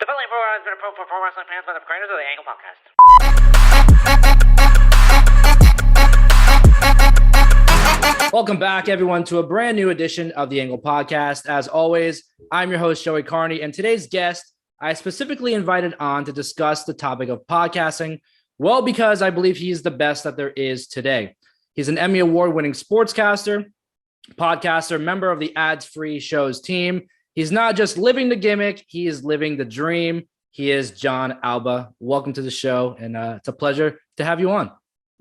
Completely has been approved for pro wrestling fans by the creators of the Angle Podcast. Welcome back, everyone, to a brand new edition of the Angle Podcast. As always, I'm your host, Joey Karni, and today's guest I specifically invited on to discuss the topic of podcasting. Well, because I believe he's the best that there is today. He's an Emmy Award-Winning Sportscaster, podcaster, member of the Ads-Free Shows team. He's not just living the gimmick, he is living the dream. He is Jon Alba. Welcome to the show, and it's a pleasure to have you on.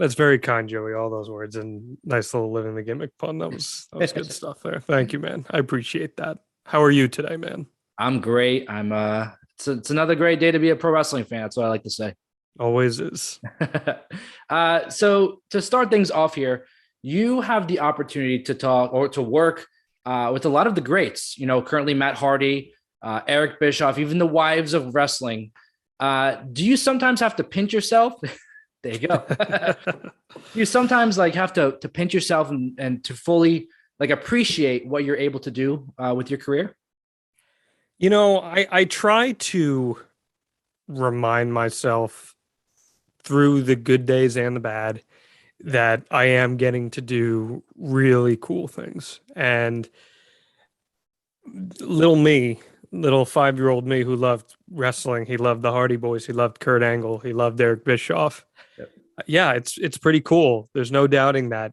That's very kind, Joey, all those words, and nice little living the gimmick pun. That was good stuff there. Thank you, man. I appreciate that. How are you today, man? I'm great. It's another great day to be a pro wrestling fan. That's what I like to say. Always is. So to start things off here, you have the opportunity to talk or to work with a lot of the greats, currently Matt Hardy, Eric Bischoff, even the wives of wrestling. Do you sometimes have to pinch yourself? There you go. You sometimes have to pinch yourself and to fully appreciate what you're able to do with your career? I try to remind myself through the good days and the bad that I am getting to do really cool things. And little 5-year-old me who loved wrestling, he loved the Hardy Boyz, he loved Kurt Angle, he loved Eric Bischoff. Yep. Yeah, it's pretty cool. There's no doubting that.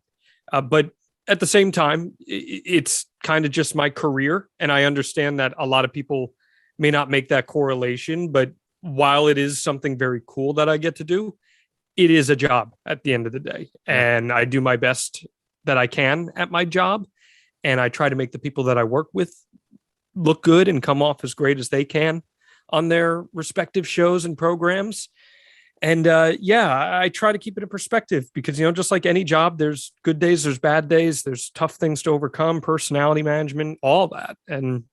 But at the same time, it's kind of just my career. And I understand that a lot of people may not make that correlation, but while it is something very cool that I get to do, it is a job at the end of the day. And I do my best that I can at my job. And I try to make the people that I work with look good and come off as great as they can on their respective shows and programs. And I try to keep it in perspective because, just like any job, there's good days, there's bad days, there's tough things to overcome, personality management, all that. And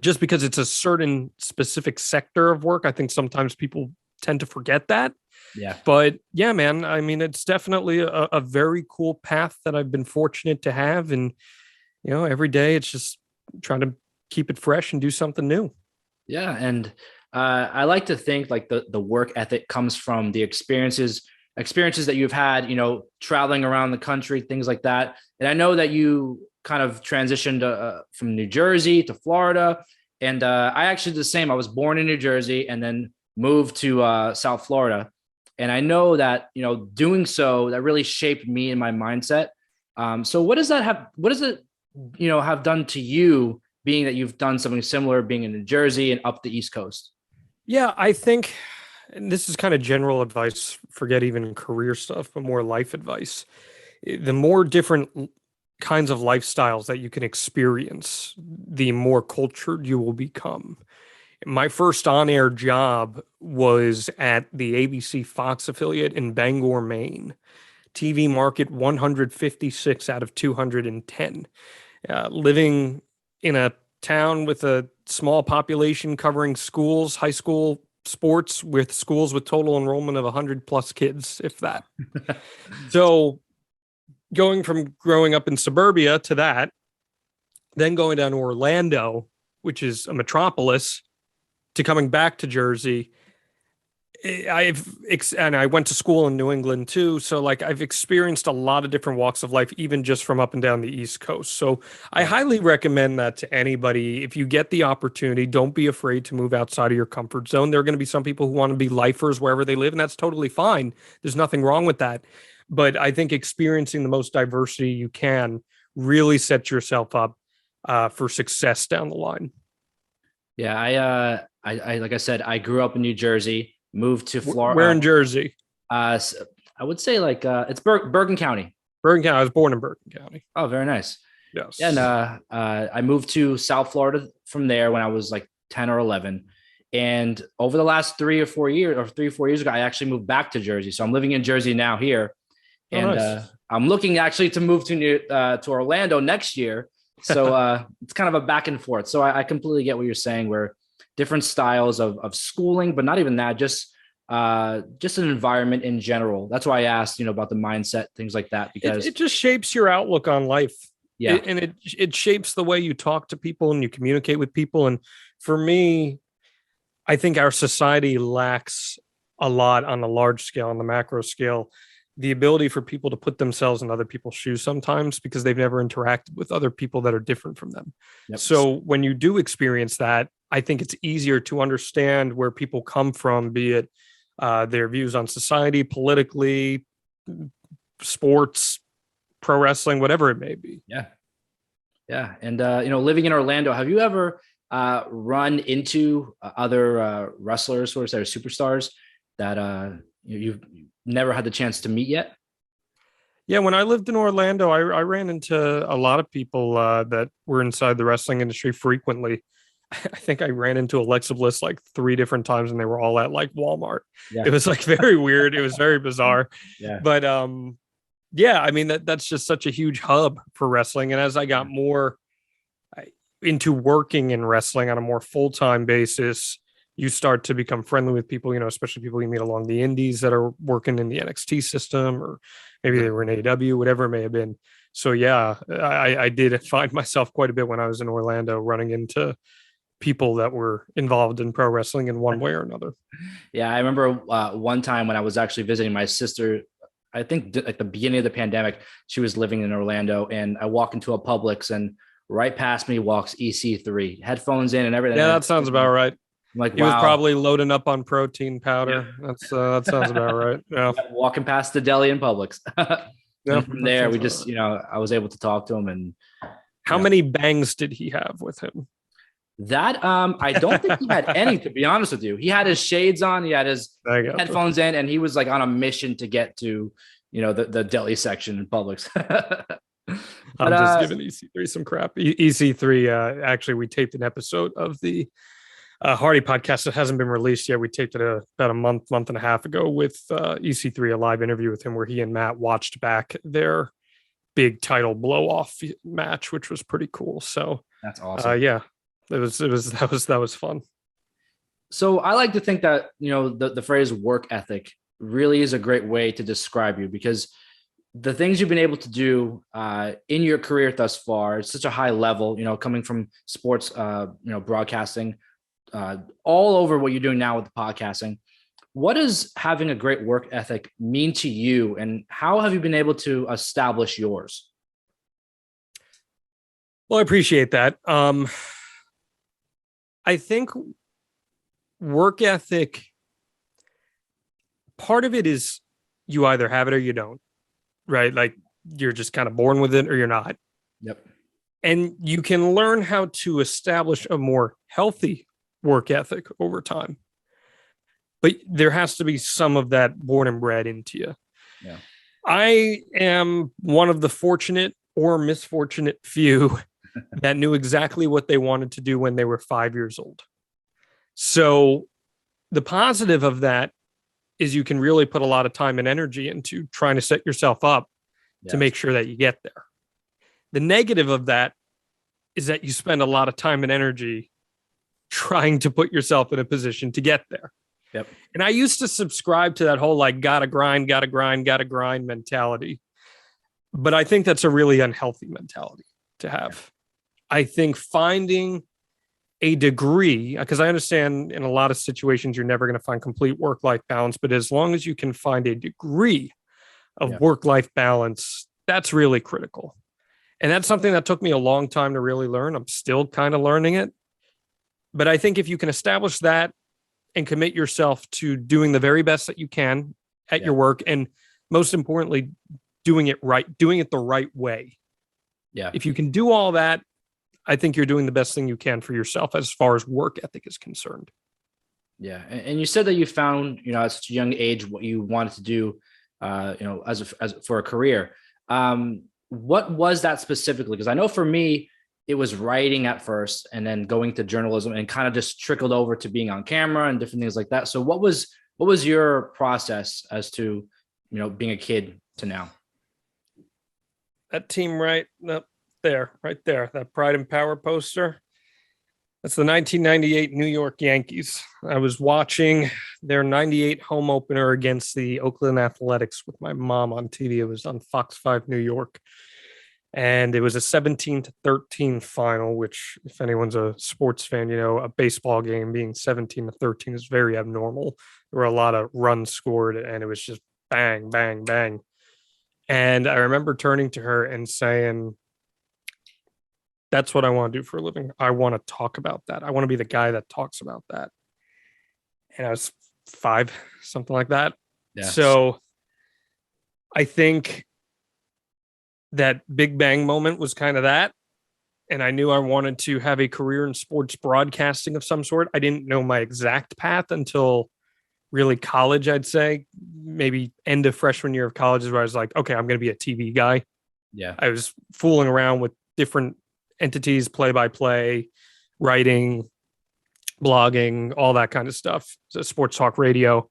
just because it's a certain specific sector of work, I think sometimes people tend to forget that. Yeah. But yeah, man, I mean, it's definitely a very cool path that I've been fortunate to have. And, every day it's just trying to keep it fresh and do something new. Yeah. And I like to think the work ethic comes from the experiences that you've had, traveling around the country, things like that. And I know that you kind of transitioned from New Jersey to Florida. And I actually did the same. I was born in New Jersey and then moved to South Florida. And I know that, doing so, that really shaped me and my mindset. So what does it have done to you, being that you've done something similar, being in New Jersey and up the East Coast? Yeah, I think, and this is kind of general advice, forget even career stuff, but more life advice. The more different kinds of lifestyles that you can experience, the more cultured you will become. My first on-air job was at the ABC Fox affiliate in Bangor, Maine. TV market 156 out of 210. Living in a town with a small population covering schools, high school sports with schools with total enrollment of 100 plus kids, if that. So going from growing up in suburbia to that, then going down to Orlando, which is a metropolis, to coming back to Jersey. And I went to school in New England too. So I've experienced a lot of different walks of life, even just from up and down the East Coast. So I highly recommend that to anybody. If you get the opportunity, don't be afraid to move outside of your comfort zone. There are going to be some people who want to be lifers wherever they live, and that's totally fine. There's nothing wrong with that. But I think experiencing the most diversity you can really sets yourself up for success down the line. Yeah, I like I said, I grew up in New Jersey. Moved to Florida. Where in Jersey? I would say it's Bergen County. Bergen County. I was born in Bergen County. Oh, very nice. Yes. And I moved to South Florida from there when I was 10 or 11. And over the last 3 or 4 years ago, I actually moved back to Jersey. So I'm living in Jersey now here. And nice. I'm looking actually to move to Orlando next year. So it's kind of a back and forth. So I completely get what you're saying, where different styles of schooling, but not even that, just an environment in general. That's why I asked, about the mindset, things like that, because it just shapes your outlook on life. Yeah. It shapes the way you talk to people and you communicate with people. And for me, I think our society lacks a lot on the large scale, on the macro scale, the ability for people to put themselves in other people's shoes sometimes because they've never interacted with other people that are different from them. Yep. So when you do experience that, I think it's easier to understand where people come from, be it their views on society, politically, sports, pro wrestling, whatever it may be. Yeah. Yeah. And, living in Orlando, have you ever run into other wrestlers or superstars that you've never had the chance to meet yet? Yeah, when I lived in Orlando, I ran into a lot of people that were inside the wrestling industry frequently. I think I ran into Alexa Bliss like 3 different times, and they were all at like Walmart. Yeah. It was like very weird. It was very bizarre. Yeah. But yeah, I mean that's just such a huge hub for wrestling. And as I got more into working in wrestling on a more full-time basis, you start to become friendly with people, especially people you meet along the indies that are working in the NXT system, or maybe they were in AEW, whatever it may have been. So yeah, I did find myself quite a bit when I was in Orlando running into people that were involved in pro wrestling in one way or another. Yeah, I remember one time when I was actually visiting my sister, I think at the beginning of the pandemic, she was living in Orlando, and I walk into a Publix, and right past me walks EC3, headphones in and everything. Yeah, that sounds about right. I'm like, he was probably loading up on protein powder. Yeah. That sounds about right. Yeah. Walking past the deli in Publix. Yeah, from there, we just, I was able to talk to him. And how many bangs did he have with him? That I don't think he had any, to be honest with you. He had his shades on, he had his headphones in, and he was like on a mission to get to, the deli section in Publix. I'm just giving EC3 some crap. EC3, actually, we taped an episode of the Hardy podcast that hasn't been released yet. We taped it about a month and a half ago with EC3, a live interview with him where he and Matt watched back their big title blow off match, which was pretty cool. So that's awesome. Yeah, that was fun. So I like to think that, the phrase work ethic really is a great way to describe you, because the things you've been able to do in your career thus far, it's such a high level, coming from sports, broadcasting, all over what you're doing now with the podcasting. What does having a great work ethic mean to you, and how have you been able to establish yours? Well, I appreciate that. I think work ethic, part of it is you either have it or you don't, right? Like you're just kind of born with it or you're not. Yep. And you can learn how to establish a more healthy work ethic over time. But there has to be some of that born and bred into you. Yeah. I am one of the fortunate or misfortunate few that knew exactly what they wanted to do when they were 5 years old. So the positive of that is you can really put a lot of time and energy into trying to set yourself up to make sure that you get there. The negative of that is that you spend a lot of time and energy trying to put yourself in a position to get there. Yep. And I used to subscribe to that whole like gotta grind mentality. But I think that's a really unhealthy mentality to have. I think finding a degree, because I understand in a lot of situations you're never going to find complete work-life balance, but as long as you can find a degree of work-life balance, that's really critical. And that's something that took me a long time to really learn. I'm still kind of learning it. But I think if you can establish that and commit yourself to doing the very best that you can at your work, and most importantly, doing it right, doing it the right way. Yeah. If you can do all that, I think you're doing the best thing you can for yourself as far as work ethic is concerned. Yeah. And you said that you found, at such a young age, what you wanted to do, as for a career. What was that specifically? Because I know for me, it was writing at first and then going to journalism and kind of just trickled over to being on camera and different things like that. So what was your process as to, being a kid to now? That team right there, that Pride and Power poster. That's the 1998 New York Yankees. I was watching their 98 home opener against the Oakland Athletics with my mom on TV. It was on Fox 5 New York. And it was a 17-13 final, which, if anyone's a sports fan, a baseball game being 17-13 is very abnormal. There were a lot of runs scored, and it was just bang, bang, bang. And I remember turning to her and saying, that's what I want to do for a living. I want to talk about that. I want to be the guy that talks about that. And I was 5, something like that. Yeah. So I think that Big Bang moment was kind of that. And I knew I wanted to have a career in sports broadcasting of some sort. I didn't know my exact path until really college, I'd say. Maybe end of freshman year of college is where I was like, okay, I'm going to be a TV guy. Yeah. I was fooling around with different entities, play-by-play, writing, blogging, all that kind of stuff. So sports talk radio.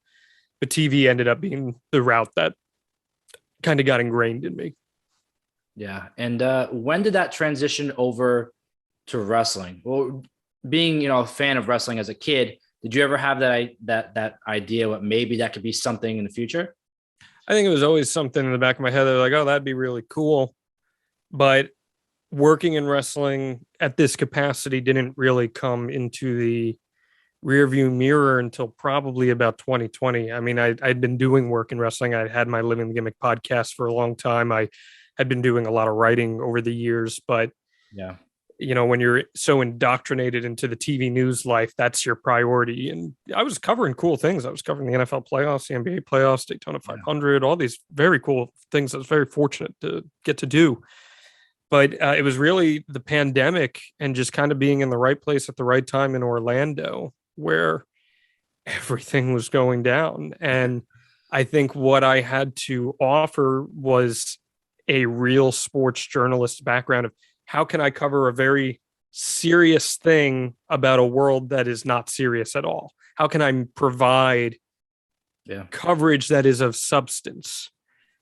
But TV ended up being the route that kind of got ingrained in me. Yeah. And when did that transition over to wrestling? Well, being, a fan of wrestling as a kid, did you ever have that idea what maybe that could be something in the future? I think it was always something in the back of my head. They're like, oh, that'd be really cool. But working in wrestling at this capacity didn't really come into the rearview mirror until probably about 2020. I mean, I'd been doing work in wrestling. I had my Living the Gimmick podcast for a long time. I had been doing a lot of writing over the years, but yeah, when you're so indoctrinated into the TV news life, that's your priority. And I was covering cool things. I was covering the NFL playoffs, the NBA playoffs, Daytona 500, all these very cool things I was very fortunate to get to do. But it was really the pandemic and just kind of being in the right place at the right time in Orlando where everything was going down. And I think what I had to offer was a real sports journalist background of how can I cover a very serious thing about a world that is not serious at all? How can I provide coverage that is of substance?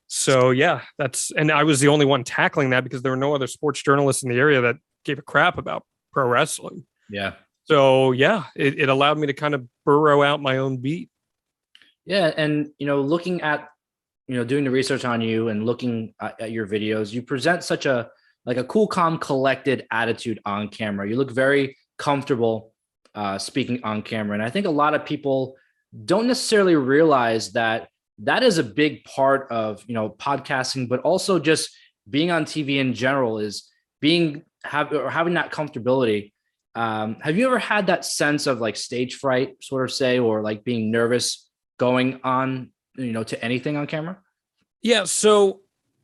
So and I was the only one tackling that because there were no other sports journalists in the area that gave a crap about pro wrestling. Yeah. So it allowed me to kind of burrow out my own beat. Yeah. And, looking at, doing the research on you and looking at your videos, you present such a cool, calm, collected attitude on camera. You look very comfortable speaking on camera. And I think a lot of people don't necessarily realize that is a big part of, podcasting, but also just being on TV in general is having that comfortability. Have you ever had that sense of like stage fright, sort of say, or like being nervous going on, to anything on camera? Yeah. So,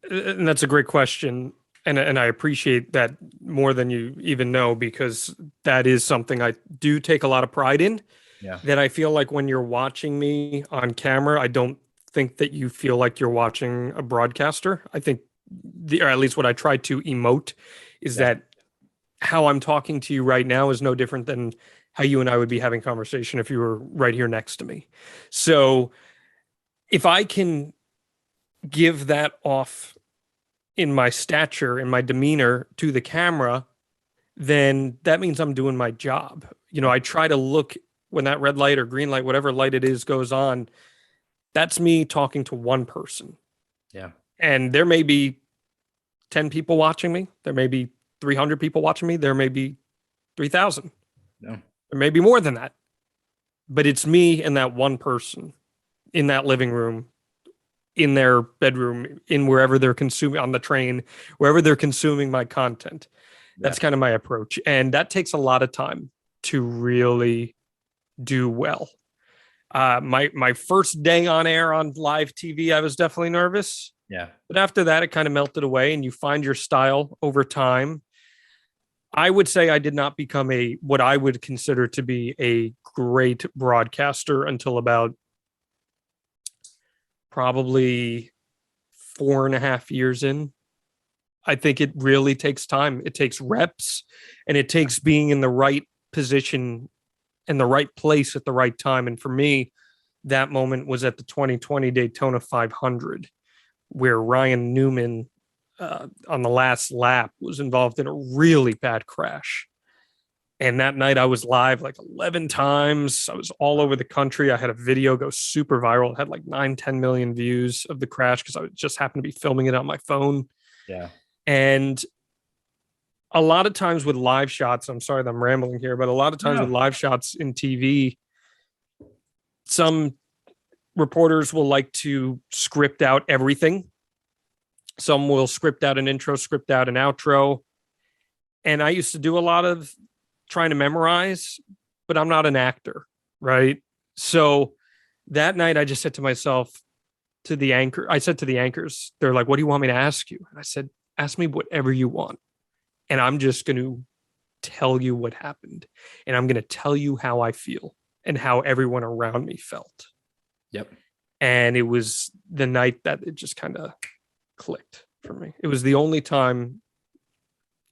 and that's a great question. And I appreciate that more than you even know, because that is something I do take a lot of pride in. Yeah. That I feel like when you're watching me on camera, I don't think that you feel like you're watching a broadcaster. I think, or at least what I try to emote is that how I'm talking to you right now is no different than how you and I would be having conversation if you were right here next to me. So if I can give that off in my stature, in my demeanor to the camera, then that means I'm doing my job. I try to look when that red light or green light, whatever light it is, goes on. That's me talking to one person. Yeah. And there may be 10 people watching me. There may be 300 people watching me. There may be 3,000. No. There may be more than that. But it's me and that one person in that living room, in their bedroom, in wherever they're consuming, on the train, wherever they're consuming my content. That's kind of my approach. And that takes a lot of time to really do well. My first day on air on live TV, I was definitely nervous. Yeah. But after that, it kind of melted away and you find your style over time. I would say I did not become what I would consider to be a great broadcaster until about probably 4.5 years in. I think it really takes time. It takes reps and it takes being in the right position in the right place at the right time. And for me, that moment was at the 2020 Daytona 500, where Ryan Newman on the last lap was involved in a really bad crash. And that night I was live like 11 times. I was all over the country. I had a video go super viral. It had like 9-10 million views of the crash because I just happened to be filming it on my phone. Yeah. And a lot of times with live shots, I'm sorry that I'm rambling here, but a lot of times with live shots in TV, some reporters will like to script out everything. Some will script out an intro, script out an outro. And I used to do a lot of trying to memorize, but I'm not an actor, right? So that night I just said to myself, I said to the anchors, they're like, what do you want me to ask you? And I said, ask me whatever you want. And I'm just going to tell you what happened. And I'm going to tell you how I feel and how everyone around me felt. Yep. And it was the night that it just kind of clicked for me. It was the only time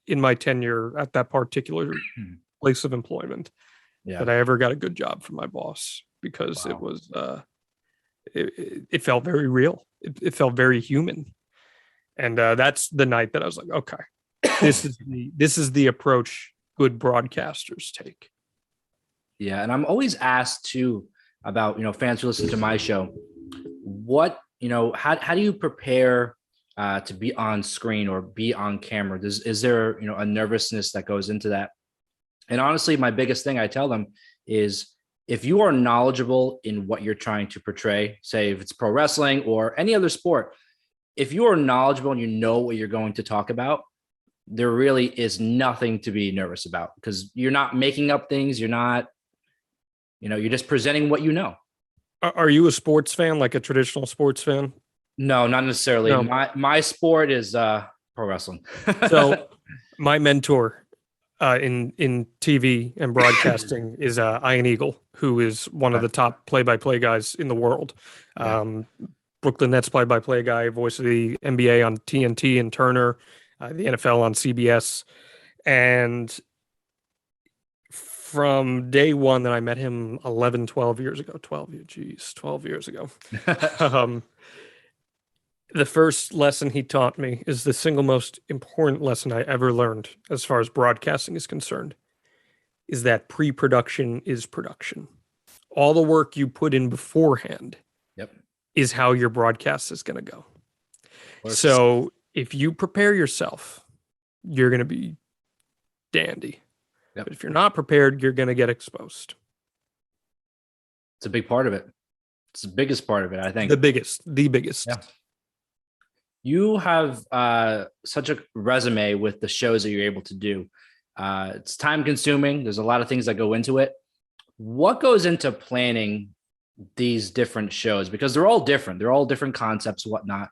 in my tenure at that particular place of employment that I ever got a good job from my boss, because it was, it felt very real. It felt very human. And that's the night that I was like, okay, this is the approach good broadcasters take. Yeah. And I'm always asked too about, fans who listen to my show, what, how do you prepare to be on screen or be on camera? Is there, a nervousness that goes into that? And honestly, my biggest thing I tell them is, if you are knowledgeable in what you're trying to portray, say if it's pro wrestling or any other sport, if you are knowledgeable and you know what you're going to talk about, there really is nothing to be nervous about, because you're not making up things. You're not, you're just presenting what you know. Are you a sports fan, like a traditional sports fan? No, not necessarily. No. My sport is pro wrestling. So my mentor in TV and broadcasting is Ian Eagle, who is one of the top play-by-play guys in the world. Brooklyn Nets play-by-play guy, voice of the NBA on TNT and Turner, the NFL on CBS. And from day one that I met him 12 years ago, 12 years ago. The first lesson he taught me is the single most important lesson I ever learned as far as broadcasting is concerned, is that pre-production is production. All the work you put in beforehand is how your broadcast is going to go. So if you prepare yourself, you're going to be dandy. But if you're not prepared, you're going to get exposed. It's a big part of it. It's the biggest part of it, I think. The biggest. Yeah. You have such a resume with the shows that you're able to do. It's time consuming. There's a lot of things that go into it. What goes into planning these different shows? Because they're all different. They're all different concepts, whatnot.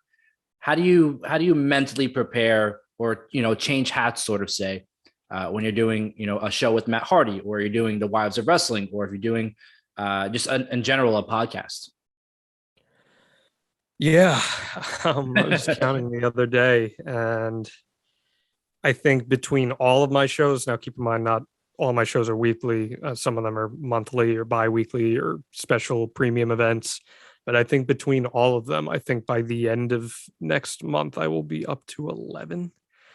How do you mentally prepare, or, change hats, sort of say, when you're doing, a show with Matt Hardy, or you're doing the Wives of Wrestling, or if you're doing just in general, a podcast? Yeah. I was counting the other day, and I think between all of my shows, now keep in mind, not all my shows are weekly. Some of them are monthly or bi-weekly or special premium events. But I think between all of them, I think by the end of next month, I will be up to 11.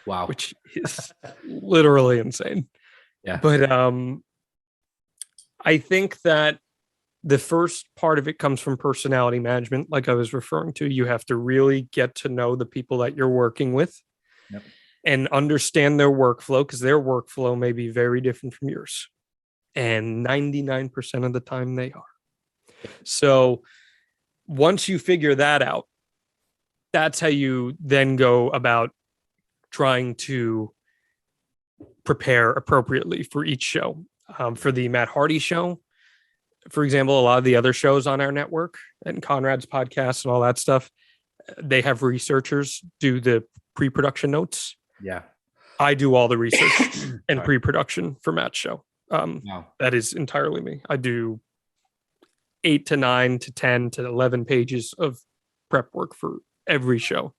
Wow. Which is literally insane. Yeah. But I think that the first part of it comes from personality management, like I was referring to. You have to really get to know the people that you're working with and understand their workflow, because their workflow may be very different from yours. And 99% of the time they are. So once you figure that out, that's how you then go about trying to prepare appropriately for each show. For the Matt Hardy show, for example, a lot of the other shows on our network and Conrad's podcast and all that stuff, they have researchers do the pre-production notes. Yeah. I do all the research and pre-production for Matt's show. That is entirely me. I do 8 to 9 to 10 to 11 pages of prep work for every show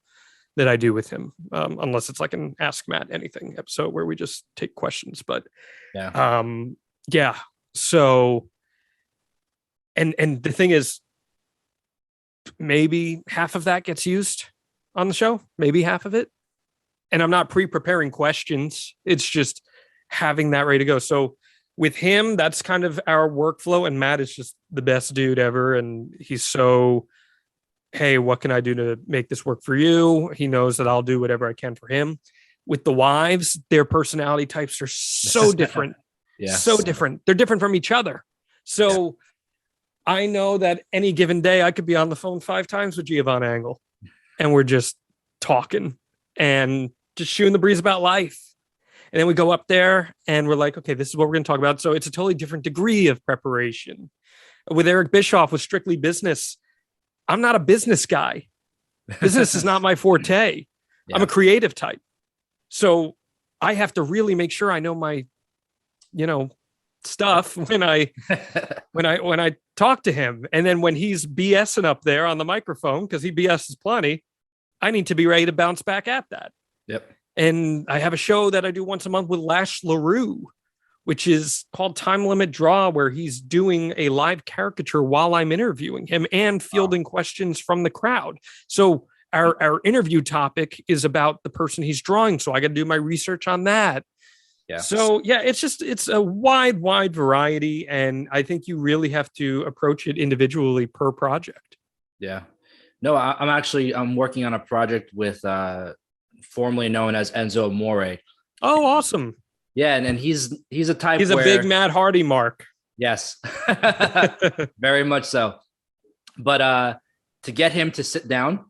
that I do with him, unless it's like an Ask Matt Anything episode where we just take questions. But so and the thing is, maybe half of that gets used on the show, maybe half of it. And I'm not pre-preparing questions. It's just having that ready to go. So with him, that's kind of our workflow. And Matt is just the best dude ever. And he's so, hey, what can I do to make this work for you? He knows that I'll do whatever I can for him. with the wives, their personality types are so different. Yes. So different. They're different from each other. So I know that any given day I could be on the phone 5 times with Giovanni Angle, and we're just talking and just shooting the breeze about life. And then we go up there and we're like, okay, this is what we're going to talk about. So it's a totally different degree of preparation. With Eric Bischoff, with Strictly Business, I'm not a business guy. Business is not my forte. Yeah. I'm a creative type. So I have to really make sure I know my, stuff when I talk to him. And then when he's BSing up there on the microphone, because he BS's plenty, I need to be ready to bounce back at that. Yep. And I have a show that I do once a month with Lash LaRue, which is called Time Limit Draw, where he's doing a live caricature while I'm interviewing him and fielding questions from the crowd. So our interview topic is about the person he's drawing. So I got to do my research on that. Yeah. So it's a wide variety. And I think you really have to approach it individually per project. Yeah. No, I'm working on a project with formerly known as Enzo Mori. Oh, awesome. Yeah, and he's a type. He's a big Matt Hardy mark. Yes, very much so. But to get him to sit down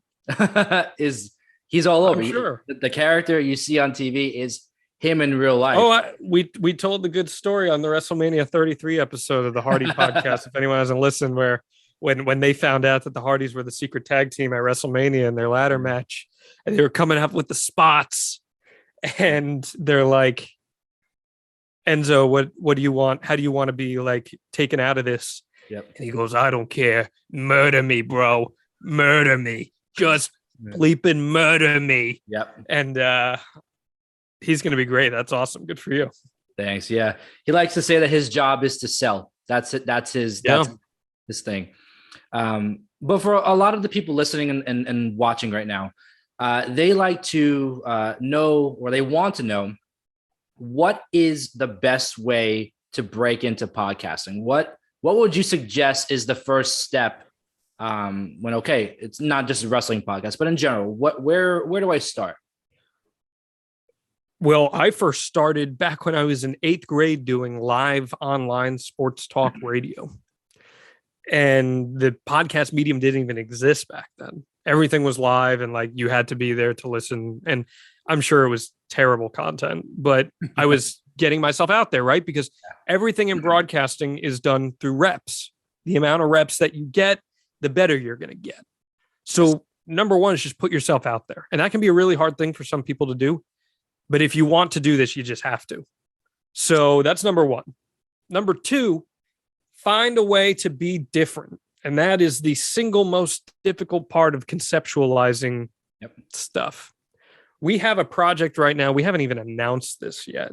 he's all over. I'm sure. The character you see on TV is him in real life. Oh, we told the good story on the WrestleMania 33 episode of the Hardy podcast. If anyone hasn't listened, where when they found out that the Hardys were the secret tag team at WrestleMania in their ladder match, and they were coming up with the spots, and they're like, Enzo, what do you want? How do you want to be like taken out of this? Yep. And he goes, I don't care. Murder me, bro. Murder me. Just bleeping murder me. Yep. And he's going to be great. That's awesome. Good for you. Thanks. Yeah. He likes to say that his job is to sell. That's it. That's his thing. But for a lot of the people listening and watching right now, they like to know, or they want to know, what is the best way to break into podcasting? What would you suggest is the first step it's not just a wrestling podcast, but in general, where do I start? Well, I first started back when I was in 8th grade doing live online sports talk radio. And the podcast medium didn't even exist back then. Everything was live and like you had to be there to listen. And I'm sure it was terrible content, but I was getting myself out there, right? Because everything in broadcasting is done through reps. The amount of reps that you get, the better you're going to get. So number one is just put yourself out there. And that can be a really hard thing for some people to do. But if you want to do this, you just have to. So that's number one. Number two, find a way to be different. And that is the single most difficult part of conceptualizing stuff. We have a project right now. We haven't even announced this yet.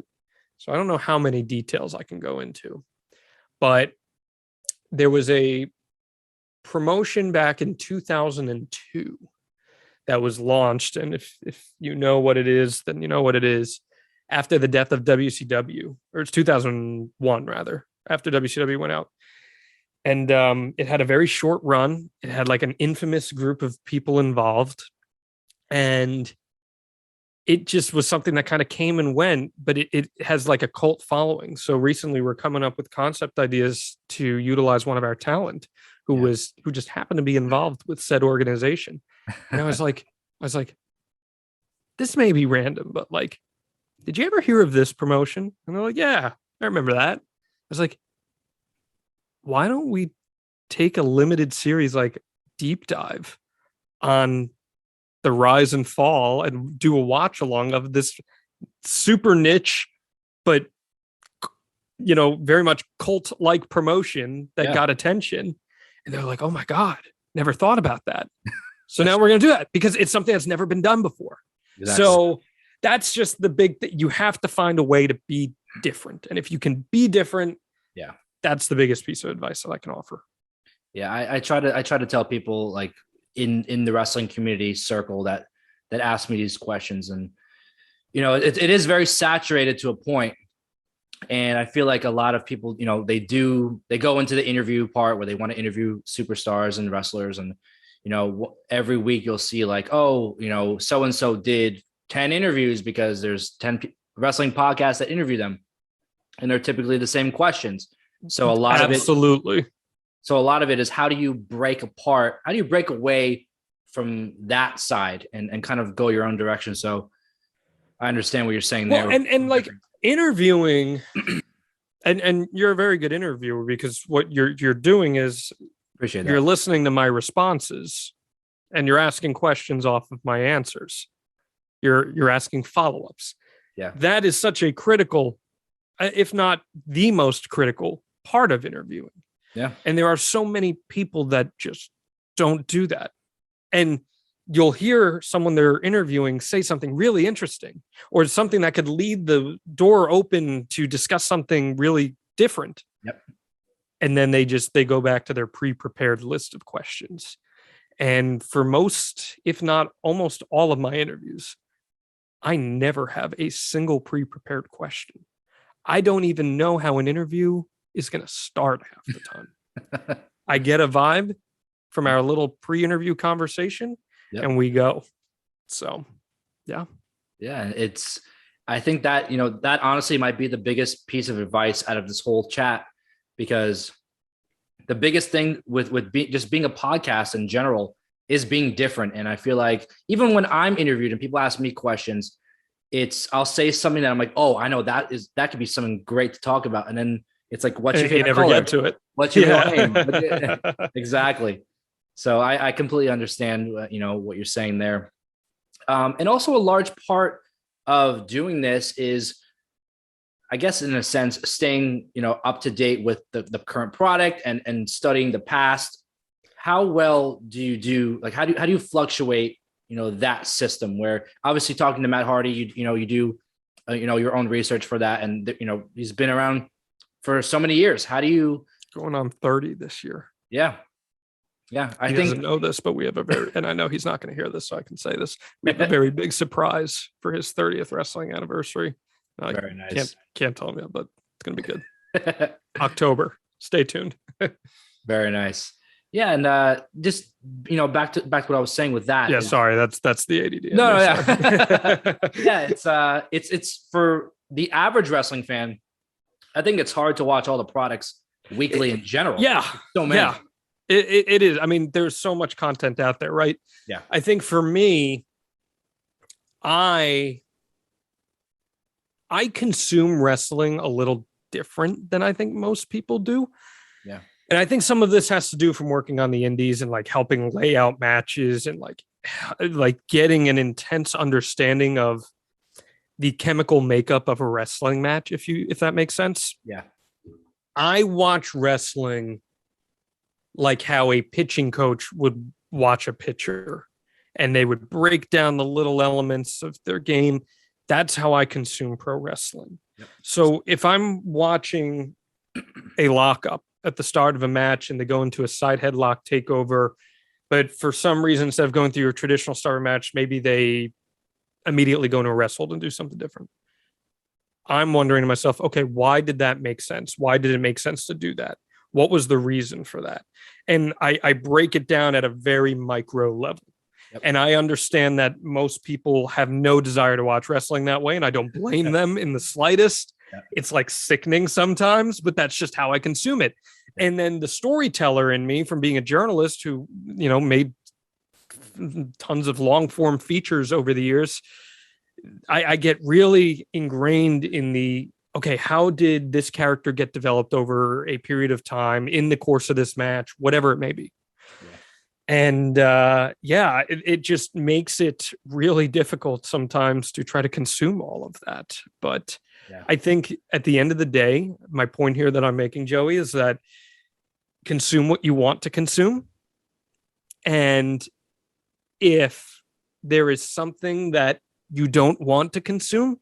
So I don't know how many details I can go into. But there was a promotion back in 2002 that was launched. And if you know what it is, then you know what it is. After the death of WCW, or it's 2001 rather, after WCW went out. And it had a very short run. It had like an infamous group of people involved. And it just was something that kind of came and went, but it has like a cult following. So recently we're coming up with concept ideas to utilize one of our talent who just happened to be involved with said organization. And I was like, this may be random, but like, did you ever hear of this promotion? And they're like, yeah, I remember that. I was like, why don't we take a limited series, like deep dive on the rise and fall and do a watch along of this super niche, but very much cult like promotion that got attention. And they're like, oh my God, never thought about that. So now we're going to do that because it's something that's never been done before. Exactly. So that's just the big thing. You have to find a way to be different. And if you can be different, that's the biggest piece of advice that I can offer. Yeah. I try to tell people like in the wrestling community circle that ask me these questions, and, it is very saturated to a point. And I feel like a lot of people, they go into the interview part where they want to interview superstars and wrestlers. And, every week you'll see like, oh, so-and-so did 10 interviews because there's 10 wrestling podcasts that interview them, and they're typically the same questions. So a lot of it is, how do you break apart? How do you break away from that side and kind of go your own direction? So I understand what you're saying there. And like interviewing, and you're a very good interviewer, because what you're doing is you're listening to my responses and you're asking questions off of my answers. You're asking follow-ups. Yeah. That is such a critical, if not the most critical part of interviewing. Yeah. And there are so many people that just don't do that. And you'll hear someone they're interviewing say something really interesting, or something that could lead the door open to discuss something really different. Yep. And then they go back to their pre-prepared list of questions. And for most, if not almost all of my interviews, I never have a single pre-prepared question. I don't even know how an interview is going to start half the time. I get a vibe from our little pre-interview conversation, and we go. So, yeah. Yeah. I think that, that honestly might be the biggest piece of advice out of this whole chat, because the biggest thing with just being a podcast in general is being different. And I feel like even when I'm interviewed and people ask me questions, I'll say something that I'm like, oh, I know that could be something great to talk about. And then it's like, what's your favorite never color? Get to it. What's your name? Exactly. So I completely understand, what you're saying there. And also a large part of doing this is, I guess, in a sense, staying, up to date with the current product and studying the past. How well do you do? Like, how do you fluctuate, that system where obviously talking to Matt Hardy, you do, your own research for that. And, he's been around for so many years. How do you going on 30 this year? Yeah. Yeah. He doesn't know this, but we have and I know he's not going to hear this, so I can say this. We have a very big surprise for his 30th wrestling anniversary. Very nice. Can't tell him, but it's going to be good. October. Stay tuned. Very nice. Yeah, and just back to what I was saying with that. Yeah, sorry, that's the ADD. No, yeah, yeah. It's for the average wrestling fan. I think it's hard to watch all the products weekly in general. Yeah, so many. Yeah, it is. I mean, there's so much content out there, right? Yeah. I think for me, I consume wrestling a little different than I think most people do. Yeah. And I think some of this has to do from working on the indies and like helping lay out matches and like getting an intense understanding of the chemical makeup of a wrestling match, if that makes sense. Yeah. I watch wrestling like how a pitching coach would watch a pitcher, and they would break down the little elements of their game. That's how I consume pro wrestling. Yep. So if I'm watching a lockup at the start of a match and they go into a side headlock takeover, but for some reason, instead of going through your traditional starter match, maybe they immediately go into a wrestle and do something different. I'm wondering to myself, okay, why did that make sense? Why did it make sense to do that? What was the reason for that? And I break it down at a very micro level. Yep. And I understand that most people have no desire to watch wrestling that way, and I don't blame them in the slightest. Yep. It's like sickening sometimes, but that's just how I consume it. Yep. And then the storyteller in me, from being a journalist who, made tons of long form features over the years, I get really ingrained in okay, how did this character get developed over a period of time in the course of this match, whatever it may be. And it just makes it really difficult sometimes to try to consume all of that. But I think at the end of the day, my point here that I'm making, Joey, is that consume what you want to consume. And if there is something that you don't want to consume,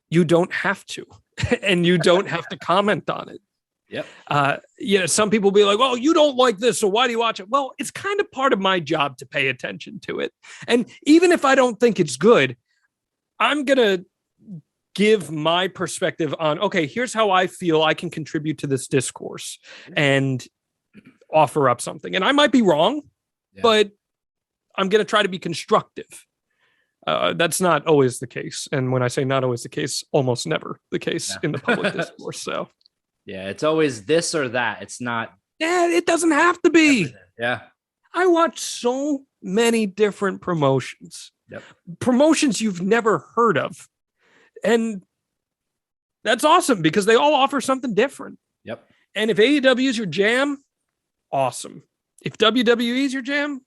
you don't have to, and you don't have to comment on it. Yep. Some people be like, well, you don't like this, so why do you watch it? Well, it's kind of part of my job to pay attention to it. And even if I don't think it's good, I'm going to give my perspective on, okay, here's how I feel I can contribute to this discourse and offer up something. And I might be wrong, but I'm going to try to be constructive. That's not always the case. And when I say not always the case, almost never the case in the public discourse. So yeah, it's always this or that. It's not. yeah, it doesn't have to be. Everything. Yeah. I watch so many different promotions, promotions you've never heard of. And that's awesome because they all offer something different. Yep. And if AEW is your jam, awesome. If WWE is your jam,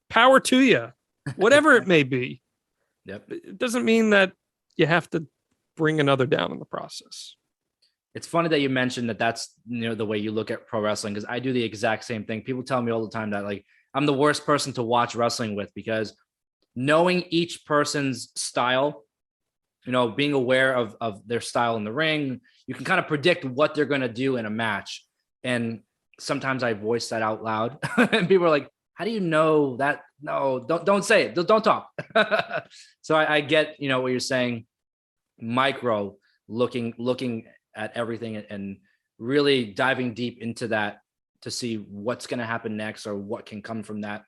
power to you, whatever it may be. Yep. It doesn't mean that you have to bring another down in the process. It's funny that you mentioned that that's, the way you look at pro wrestling, because I do the exact same thing. People tell me all the time that like I'm the worst person to watch wrestling with, because knowing each person's style, being aware of their style in the ring, you can kind of predict what they're going to do in a match. And sometimes I voice that out loud and people are like, how do you know that? No, don't say it. Don't talk. So I get, what you're saying, micro looking at everything and really diving deep into that to see what's going to happen next or what can come from that.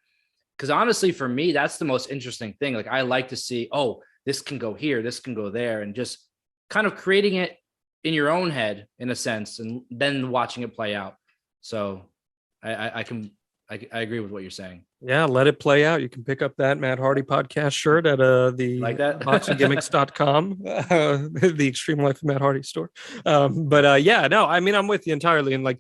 Because honestly, for me, that's the most interesting thing. Like I like to see, oh, this can go here, this can go there, and just kind of creating it in your own head in a sense, and then watching it play out. So I agree with what you're saying. Yeah, let it play out. You can pick up that Matt Hardy podcast shirt at the like that boxinggimmicks.com, the Extreme Life of Matt Hardy store. Yeah, no, I mean, I'm with you entirely. And like,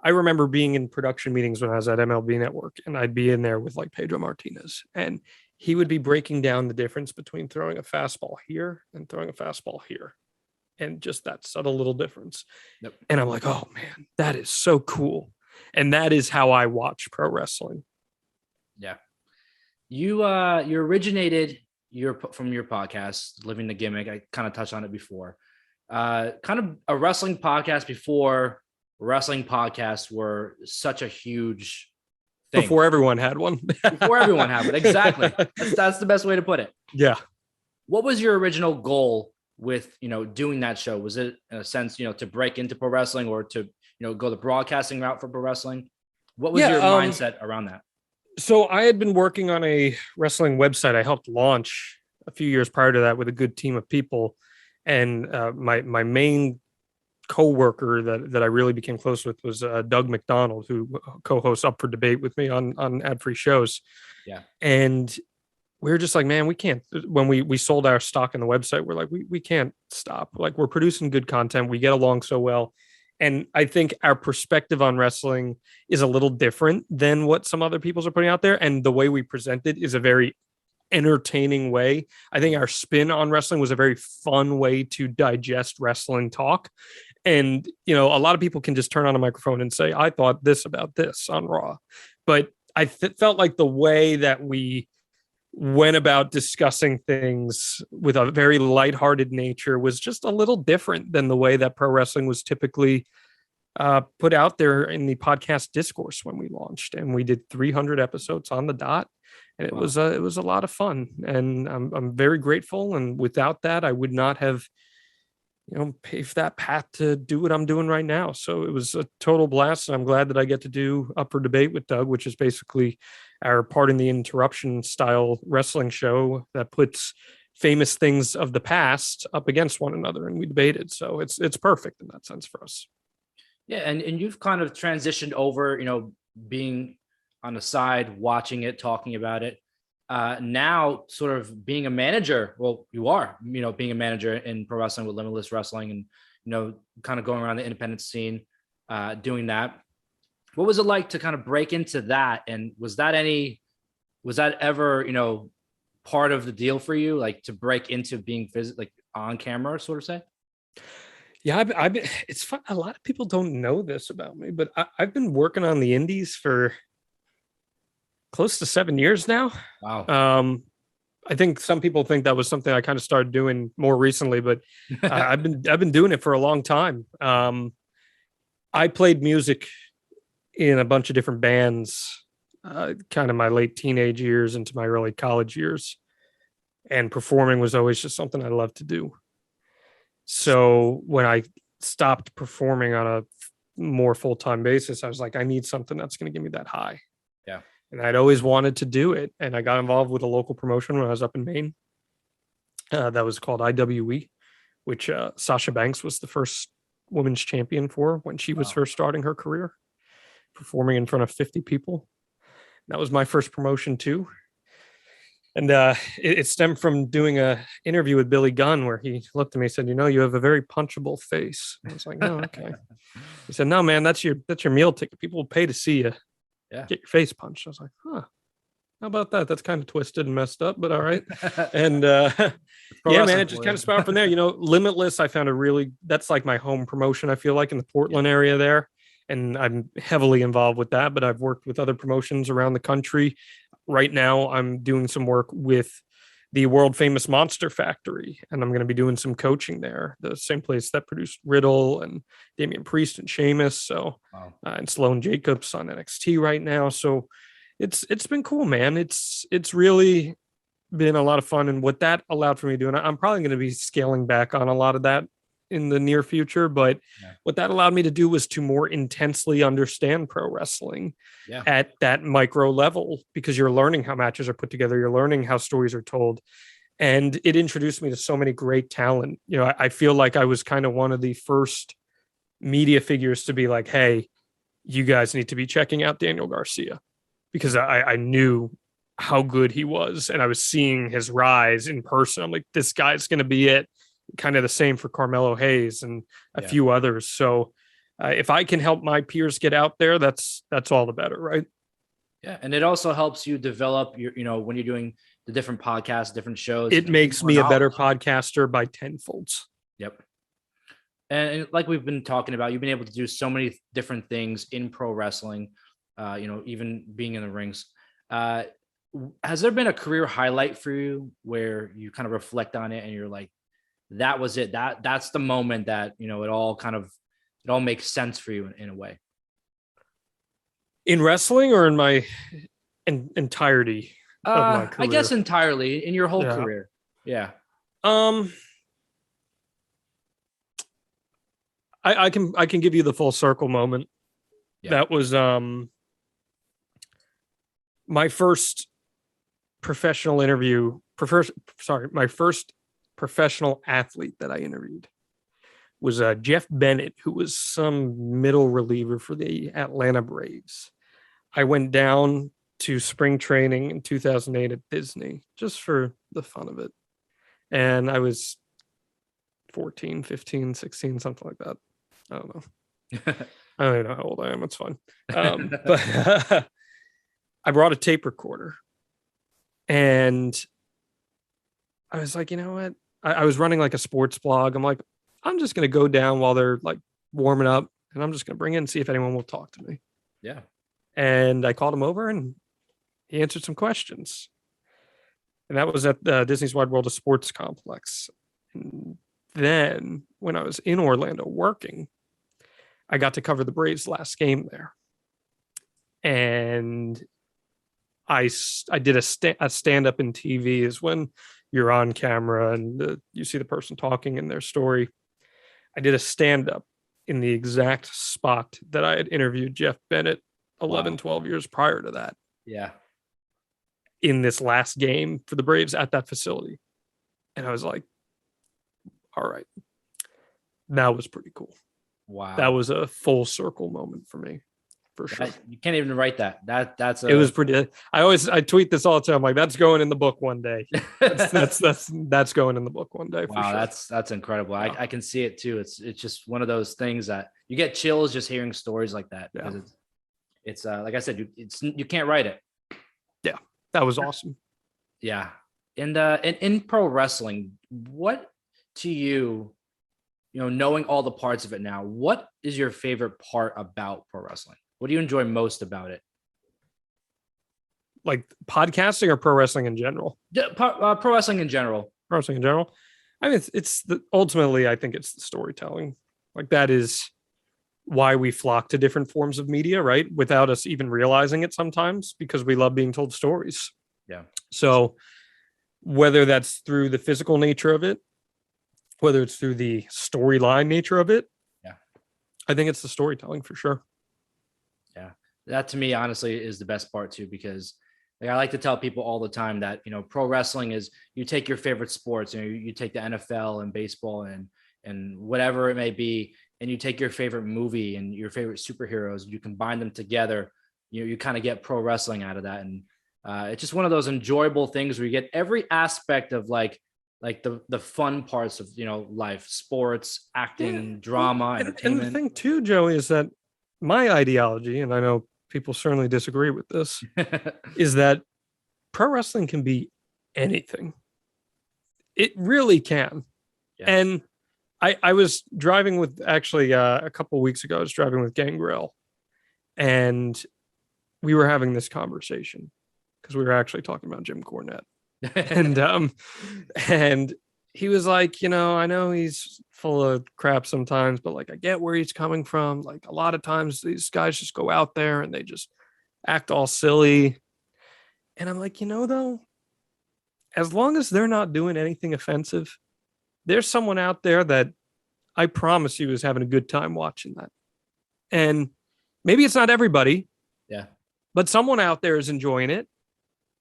I remember being in production meetings when I was at MLB Network, and I'd be in there with like Pedro Martinez, and he would be breaking down the difference between throwing a fastball here and throwing a fastball here. And just that subtle little difference. Yep. And I'm like, oh man, that is so cool. And that is how I watch pro wrestling. Yeah. You originated from your podcast, Living the Gimmick. I kind of touched on it before. Kind of a wrestling podcast before wrestling podcasts were such a huge thing. Before everyone had one. Before everyone had one. Exactly. That's the best way to put it. Yeah. What was your original goal with, doing that show? Was it in a sense, to break into pro wrestling or to, go the broadcasting route for pro wrestling? What was your mindset around that? So I had been working on a wrestling website I helped launch a few years prior to that with a good team of people. And my main co-worker that I really became close with was Doug McDonald, who co-hosts Up for Debate with me on ad-free shows. Yeah. And we were just like, man, we can't, when we sold our stock in the website, we're like, we can't stop. Like, we're producing good content. We get along so well. And I think our perspective on wrestling is a little different than what some other people's are putting out there. And the way we present it is a very entertaining way. I think our spin on wrestling was a very fun way to digest wrestling talk. And, a lot of people can just turn on a microphone and say, I thought this about this on Raw. But I felt like the way that we went about discussing things with a very lighthearted nature was just a little different than the way that pro wrestling was typically put out there in the podcast discourse when we launched. And we did 300 episodes on the dot, and it was a lot of fun. And I'm very grateful. And without that, I would not have, paved that path to do what I'm doing right now. So it was a total blast. And I'm glad that I get to do Up for Debate with Doug, which is basically our Pardon the Interruption style wrestling show that puts famous things of the past up against one another, and we debated. So it's perfect in that sense for us. Yeah. And you've kind of transitioned over, being on the side, watching it, talking about it. Now sort of being a manager. Well, you are, being a manager in pro wrestling with Limitless Wrestling and, kind of going around the independent scene, doing that. What was it like to kind of break into that? And was that ever, part of the deal for you, like to break into being like on camera, sort of say? Yeah, it's fun. A lot of people don't know this about me, but I've been working on the indies for close to 7 years now. Wow. I think some people think that was something I kind of started doing more recently, but I've been doing it for a long time. I played music in a bunch of different bands, kind of my late teenage years into my early college years, and performing was always just something I loved to do. So when I stopped performing on a more full-time basis, I was like, I need something that's going to give me that high. Yeah. And I'd always wanted to do it. And I got involved with a local promotion when I was up in Maine. that was called IWE, which Sasha Banks was the first women's champion for when she was first starting her career, performing in front of 50 people. That was my first promotion too. And it stemmed from doing a interview with Billy Gunn where he looked at me and said, you have a very punchable face. I was like, oh, okay. He said, no, man, that's your meal ticket. People will pay to see you get your face punched. I was like, huh, how about that? That's kind of twisted and messed up, but all right. And yeah, man, it just kind of spawned from there. Limitless, I found that's like my home promotion, I feel like, in the Portland area there. And I'm heavily involved with that, but I've worked with other promotions around the country. Right now, I'm doing some work with the world famous Monster Factory, and I'm going to be doing some coaching there. The same place that produced Riddle and Damian Priest and Sheamus. So, and Sloane Jacobs on NXT right now. So it's been cool, man. It's really been a lot of fun. And what that allowed for me to do, and I'm probably going to be scaling back on a lot of that in the near future, but what that allowed me to do was to more intensely understand pro wrestling at that micro level, because you're learning how matches are put together, you're learning how stories are told, and it introduced me to so many great talent. I feel like I was kind of one of the first media figures to be like, hey, you guys need to be checking out Daniel Garcia, because I knew how good he was, and I was seeing his rise in person. I'm like, this guy's going to be it. Kind of the same for Carmelo Hayes and a few others. So if I can help my peers get out there, that's all the better, right? Yeah, and it also helps you develop your, when you're doing the different podcasts, different shows. It makes me a better podcaster by tenfolds. Yep. And like we've been talking about, you've been able to do so many different things in pro wrestling, even being in the rings. Has there been a career highlight for you where you kind of reflect on it and you're like, that was it. That's the moment that, it all makes sense for you in a way. In wrestling or in my entirety of my career? I guess entirely in your whole career. Yeah. I can give you the full circle moment. Yeah. That was my first professional interview. My first professional athlete that I interviewed was Jeff Bennett, who was some middle reliever for the Atlanta Braves. I went down to spring training in 2008 at Disney just for the fun of it. And I was 14, 15, 16, something like that. I don't know. I don't even know how old I am. It's fun. But I brought a tape recorder and I was like, you know what? I was running like a sports blog. I'm like, I'm just going to go down while they're like warming up and I'm just going to bring in and see if anyone will talk to me. Yeah. And I called him over and he answered some questions. And that was at Disney's Wide World of Sports Complex. And then when I was in Orlando working, I got to cover the Braves' last game there. And I did a stand-up in TV is when you're on camera and you see the person talking in their story. I did a stand-up in the exact spot that I had interviewed Jeff Bennett 11, 12 years prior to that. Yeah. In this last game for the Braves at that facility. And I was like, all right. That was pretty cool. Wow. That was a full circle moment for me. For sure. You can't even write that. It was pretty. I tweet this all the time. I'm like, that's going in the book one day. That's going in the book one day. Wow, for sure. That's incredible. Yeah. I can see it too. It's just one of those things that you get chills just hearing stories like that. Yeah. It's like I said, you can't write it. Yeah, that was awesome. Yeah, and in pro wrestling, what to you, knowing all the parts of it now, what is your favorite part about pro wrestling? What do you enjoy most about it? Like podcasting or pro wrestling in general? Pro wrestling in general. Pro wrestling in general. I mean, ultimately, I think it's the storytelling. Like that is why we flock to different forms of media, right? Without us even realizing it sometimes, because we love being told stories. Yeah. So whether that's through the physical nature of it, whether it's through the storyline nature of it, yeah, I think it's the storytelling for sure. Yeah, that to me honestly is the best part too, because Like I like to tell people all the time that, pro wrestling is you take your favorite sports, you take the NFL and baseball and whatever it may be, and you take your favorite movie and your favorite superheroes, you combine them together, you kind of get pro wrestling out of that. And it's just one of those enjoyable things where you get every aspect of like the fun parts of, life, sports, acting, drama, entertainment. And the thing too, Joey, is that my ideology, and I know people certainly disagree with this, is that pro wrestling can be anything. It really can. Yeah. And I was driving with, actually, a couple of weeks ago, I was driving with Gangrel, and we were having this conversation because we were actually talking about Jim Cornette. And he was like, I know he's full of crap sometimes, but like I get where he's coming from. Like a lot of times these guys just go out there and they just act all silly. And I'm like, though, as long as they're not doing anything offensive, there's someone out there that I promise you is having a good time watching that. And maybe it's not everybody. Yeah. But someone out there is enjoying it.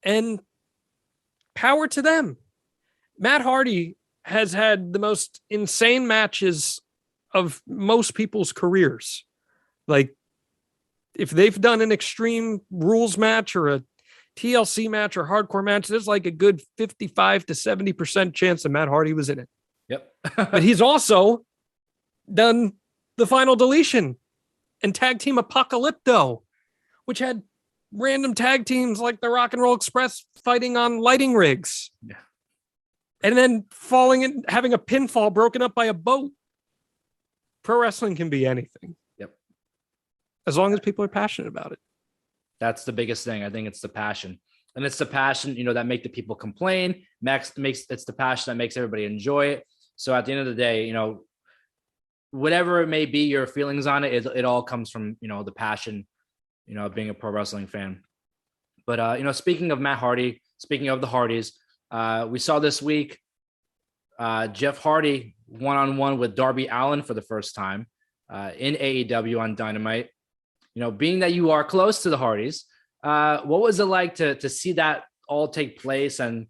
And power to them. Matt Hardy has had the most insane matches of most people's careers. Like, if they've done an Extreme Rules match or a TLC match or hardcore match, there's like a good 55 to 70% chance that Matt Hardy was in it. Yep. But he's also done the Final Deletion and Tag Team Apocalypto, which had random tag teams like the Rock and Roll Express fighting on lighting rigs. Yeah. And then falling and having a pinfall broken up by a boat. Pro wrestling can be anything. Yep. As long as people are passionate about it. That's the biggest thing. I think it's the passion. And it's the passion, that make the people complain. It's the passion that makes everybody enjoy it. So at the end of the day, whatever it may be, your feelings on it, it all comes from, the passion, being a pro wrestling fan. But, speaking of Matt Hardy, speaking of the Hardys, we saw this week, Jeff Hardy one-on-one with Darby Allin for the first time in AEW on Dynamite. Being that you are close to the Hardys, what was it like to see that all take place and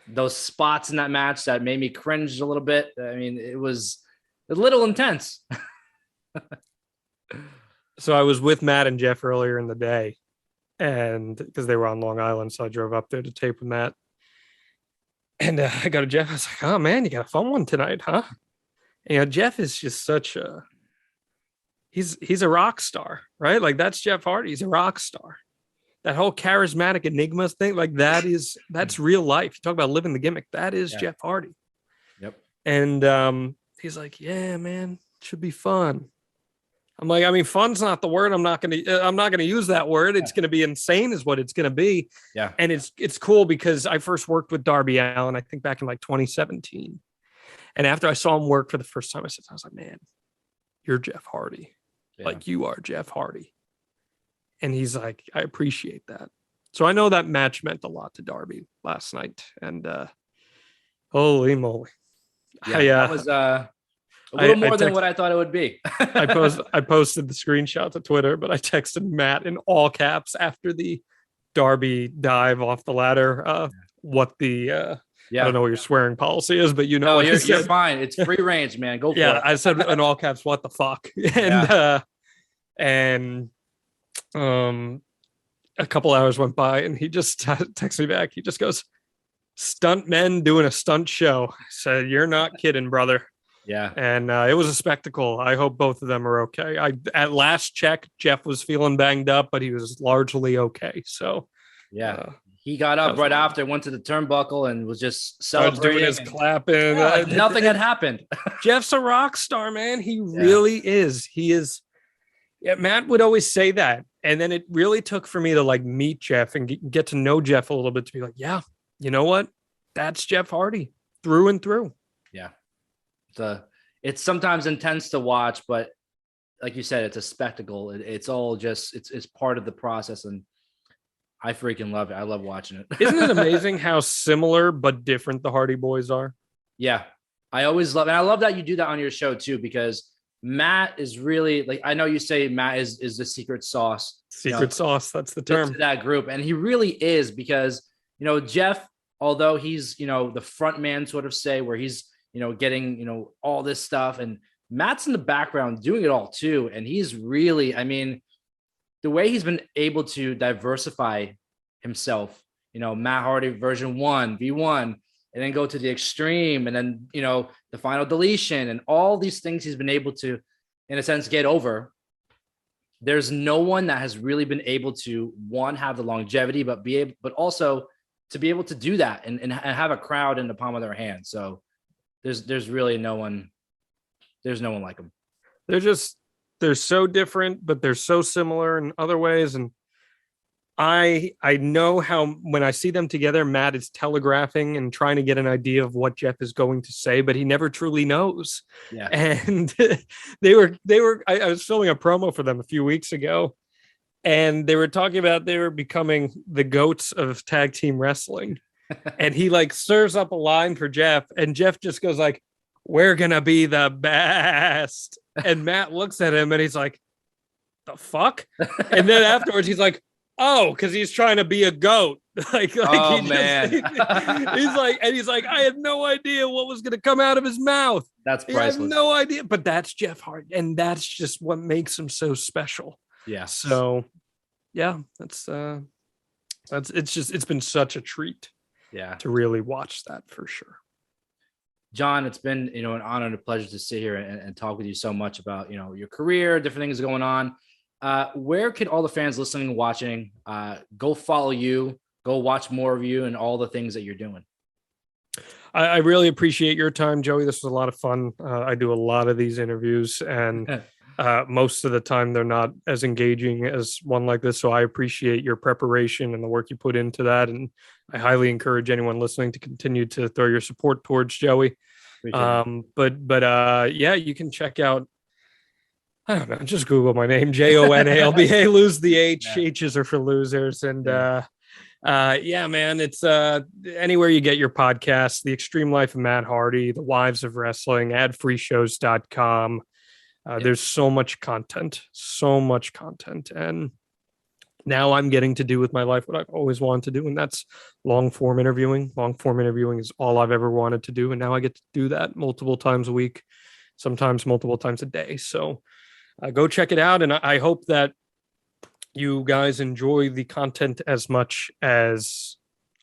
those spots in that match that made me cringe a little bit? I mean, it was a little intense. So I was with Matt and Jeff earlier in the day, and because they were on Long Island, so I drove up there to tape with Matt. And I go to Jeff. I was like, "Oh man, you got a fun one tonight, huh?" And Jeff is just such a he's a rock star, right? Like that's Jeff Hardy. He's a rock star. That whole charismatic enigma thing, like that's real life. You talk about living the gimmick. That is Jeff Hardy. Yep. And he's like, "Yeah, man, it should be fun." I'm like, I mean, fun's not the word. I'm not gonna use that word. It's gonna be insane, is what it's gonna be. Yeah. And it's cool because I first worked with Darby Allin, I think back in like 2017. And after I saw him work for the first time, I was like, "Man, you're Jeff Hardy. Yeah. Like you are Jeff Hardy." And he's like, "I appreciate that." So I know that match meant a lot to Darby last night. And holy moly. Yeah, that was a little more than what I thought it would be. I posted the screenshot to Twitter, but I texted Matt in all caps after the Darby dive off the ladder. What the I don't know what your swearing policy is, but no, you're fine. It's free range, man. Go for it. I said in all caps, "What the fuck?" And a couple hours went by, and he just texted me back. He just goes, "Stunt men doing a stunt show." I said, "You're not kidding, brother." Yeah. And it was a spectacle. I hope both of them are okay. At last check, Jeff was feeling banged up, but he was largely okay. So he got up right after, went to the turnbuckle and was just celebrating, doing his clapping. Like nothing had happened. Jeff's a rock star, man. He really is. He is. Yeah, Matt would always say that. And then it really took for me to like meet Jeff and get to know Jeff a little bit to be like, yeah, you know what? That's Jeff Hardy through and through. Yeah. It's sometimes intense to watch, but like you said, it's a spectacle. It's all just, it's part of the process. And I freaking love it. I love watching it. Isn't it amazing how similar but different the Hardy Boys are? Yeah. I always love, and I love that you do that on your show too, because Matt is really like, I know you say Matt is the secret sauce. Secret sauce, that's the term. To that group. And he really is, because, Jeff, although he's, the front man sort of say, where he's, getting, all this stuff, and Matt's in the background doing it all too. And he's really, I mean, the way he's been able to diversify himself, Matt Hardy version 1, V1, and then go to the extreme, and then, the final deletion, and all these things he's been able to, in a sense, get over. There's no one that has really been able to, one, have the longevity, but also to be able to do that and have a crowd in the palm of their hand. So there's really no one like him. They're so different, but they're so similar in other ways. And I know how, when I see them together, Matt is telegraphing and trying to get an idea of what Jeff is going to say, but he never truly knows. Yeah. And I was filming a promo for them a few weeks ago, and they were talking about they were becoming the GOATs of tag team wrestling. And he like serves up a line for Jeff, and Jeff just goes like, "We're going to be the best." And Matt looks at him and he's like, "The fuck?" And then afterwards he's like, "Oh, because he's trying to be a goat." Oh, man. he's like, I had no idea what was going to come out of his mouth. That's priceless. I have no idea, but that's Jeff Hardy, and that's just what makes him so special. Yeah. So, yeah, it's been such a treat. Yeah. To really watch that, for sure. Jon, it's been, an honor and a pleasure to sit here and talk with you so much about, your career, different things going on. Where could all the fans listening and watching go follow you, go watch more of you and all the things that you're doing? I really appreciate your time, Joey. This was a lot of fun. I do a lot of these interviews, and most of the time they're not as engaging as one like this. So I appreciate your preparation and the work you put into that. And I highly encourage anyone listening to continue to throw your support towards Joey. Yeah, you can check out, I don't know, just Google my name, JONALBA, lose the H. Yeah. H's are for losers. And man, it's anywhere you get your podcasts, The Extreme Life of Matt Hardy, The Wives of Wrestling, adfreeshows.com. There's so much content. And now I'm getting to do with my life what I've always wanted to do, and that's long form interviewing. Long form interviewing is all I've ever wanted to do, and now I get to do that multiple times a week, sometimes multiple times a day. So go check it out, and I hope that you guys enjoy the content as much as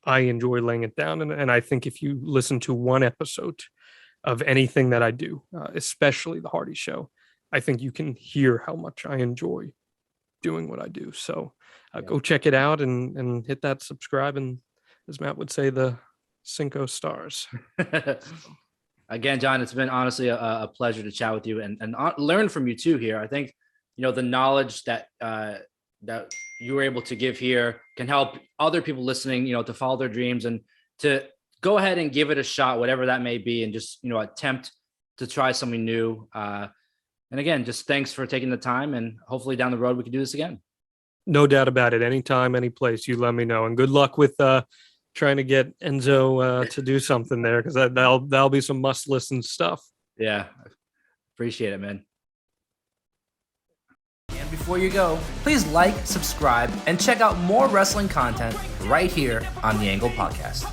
I enjoy laying it down. And I think if you listen to one episode of anything that I do, especially the Hardy Show, I think you can hear how much I enjoy doing what I do. So go check it out and hit that subscribe. And as Matt would say, the 5 stars. Again, Jon, it's been honestly a pleasure to chat with you and learn from you too here. I think, the knowledge that you were able to give here can help other people listening, to follow their dreams and to go ahead and give it a shot, whatever that may be, and just, attempt to try something new. And again, just thanks for taking the time, and hopefully down the road we can do this again. No doubt about it. Anytime, any place, you let me know. And good luck with trying to get Enzo to do something there, because that'll be some must listen stuff. Yeah, appreciate it, man. And before you go, please like, subscribe, and check out more wrestling content right here on the Angle Podcast.